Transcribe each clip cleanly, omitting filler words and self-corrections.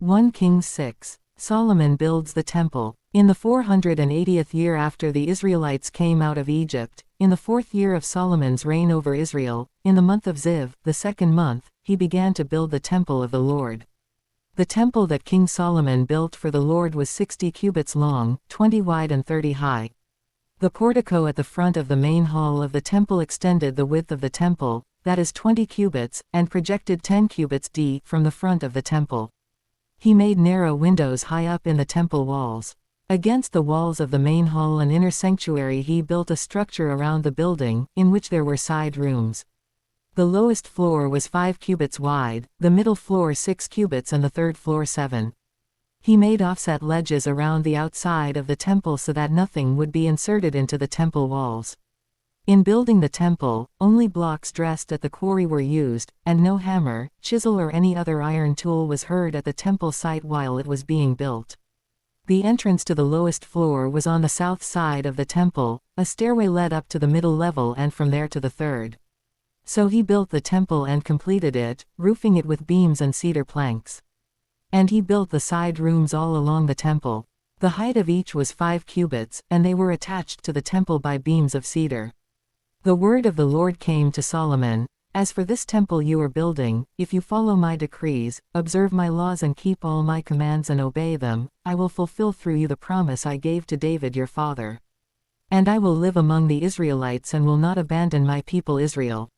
1 Kings 6. Solomon builds the temple. In the 480th year after the Israelites came out of Egypt, in the 4th year of Solomon's reign over Israel, in the month of Ziv, the 2nd month, he began to build the temple of the Lord. The temple that King Solomon built for the Lord was 60 cubits long, 20 wide and 30 high. The portico at the front of the main hall of the temple extended the width of the temple, that is 20 cubits, and projected 10 cubits d from the front of the temple. He made narrow windows high up in the temple walls. Against the walls of the main hall and inner sanctuary he built a structure around the building, in which there were side rooms. The lowest floor was 5 cubits wide, the middle floor 6 cubits and the third floor 7. He made offset ledges around the outside of the temple so that nothing would be inserted into the temple walls. In building the temple, only blocks dressed at the quarry were used, and no hammer, chisel or any other iron tool was heard at the temple site while it was being built. The entrance to the lowest floor was on the south side of the temple, a stairway led up to the middle level and from there to the third. So he built the temple and completed it, roofing it with beams and cedar planks. And he built the side rooms all along the temple. The height of each was 5 cubits, and they were attached to the temple by beams of cedar. The word of the Lord came to Solomon, "As for this temple you are building, if you follow my decrees, observe my laws and keep all my commands and obey them, I will fulfill through you the promise I gave to David your father. And I will live among the Israelites and will not abandon my people Israel."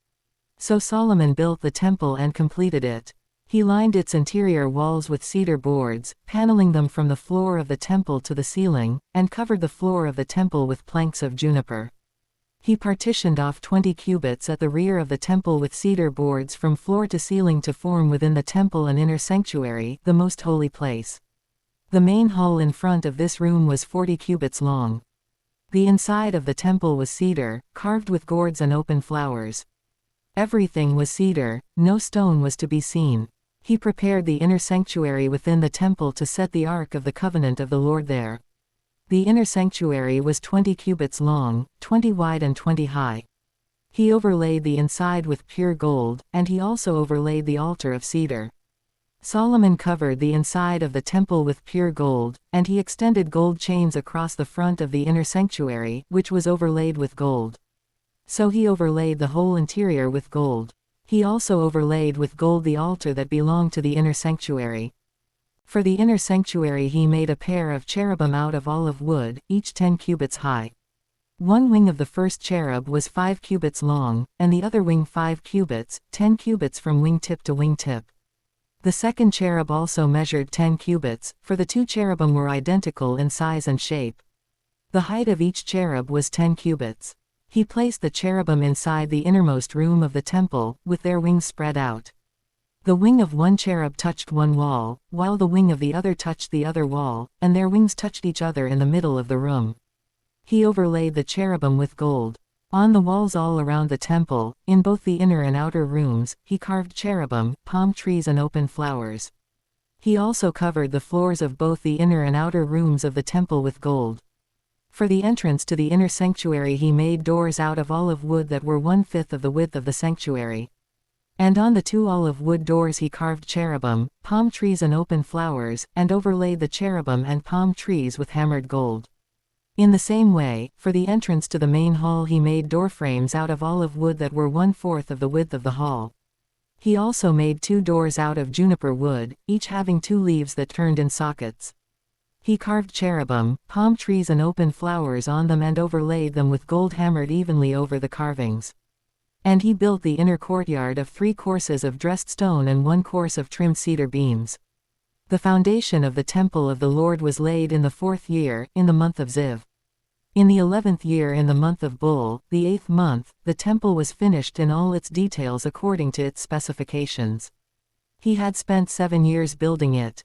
So Solomon built the temple and completed it. He lined its interior walls with cedar boards, paneling them from the floor of the temple to the ceiling, and covered the floor of the temple with planks of juniper. He partitioned off 20 cubits at the rear of the temple with cedar boards from floor to ceiling to form within the temple an inner sanctuary, the most holy place. The main hall in front of this room was 40 cubits long. The inside of the temple was cedar, carved with gourds and open flowers. Everything was cedar, no stone was to be seen. He prepared the inner sanctuary within the temple to set the Ark of the Covenant of the Lord there. The inner sanctuary was 20 cubits long, 20 wide and 20 high. He overlaid the inside with pure gold, and he also overlaid the altar of cedar. Solomon covered the inside of the temple with pure gold, and he extended gold chains across the front of the inner sanctuary, which was overlaid with gold. So he overlaid the whole interior with gold. He also overlaid with gold the altar that belonged to the inner sanctuary. For the inner sanctuary he made a pair of cherubim out of olive wood, each 10 cubits high. One wing of the first cherub was 5 cubits long, and the other wing 5 cubits, 10 cubits from wing tip to wing tip. The second cherub also measured 10 cubits, for the 2 cherubim were identical in size and shape. The height of each cherub was 10 cubits. He placed the cherubim inside the innermost room of the temple, with their wings spread out. The wing of one cherub touched one wall, while the wing of the other touched the other wall, and their wings touched each other in the middle of the room. He overlaid the cherubim with gold. On the walls all around the temple, in both the inner and outer rooms, he carved cherubim, palm trees and open flowers. He also covered the floors of both the inner and outer rooms of the temple with gold. For the entrance to the inner sanctuary he made doors out of olive wood that were 1/5 of the width of the sanctuary. And on the 2 olive wood doors he carved cherubim, palm trees and open flowers, and overlaid the cherubim and palm trees with hammered gold. In the same way, for the entrance to the main hall he made doorframes out of olive wood that were 1/4 of the width of the hall. He also made 2 doors out of juniper wood, each having 2 leaves that turned in sockets. He carved cherubim, palm trees and open flowers on them and overlaid them with gold hammered evenly over the carvings. And he built the inner courtyard of 3 courses of dressed stone and 1 course of trimmed cedar beams. The foundation of the temple of the Lord was laid in the 4th year, in the month of Ziv. In the 11th year in the month of Bul, the 8th month, the temple was finished in all its details according to its specifications. He had spent 7 years building it.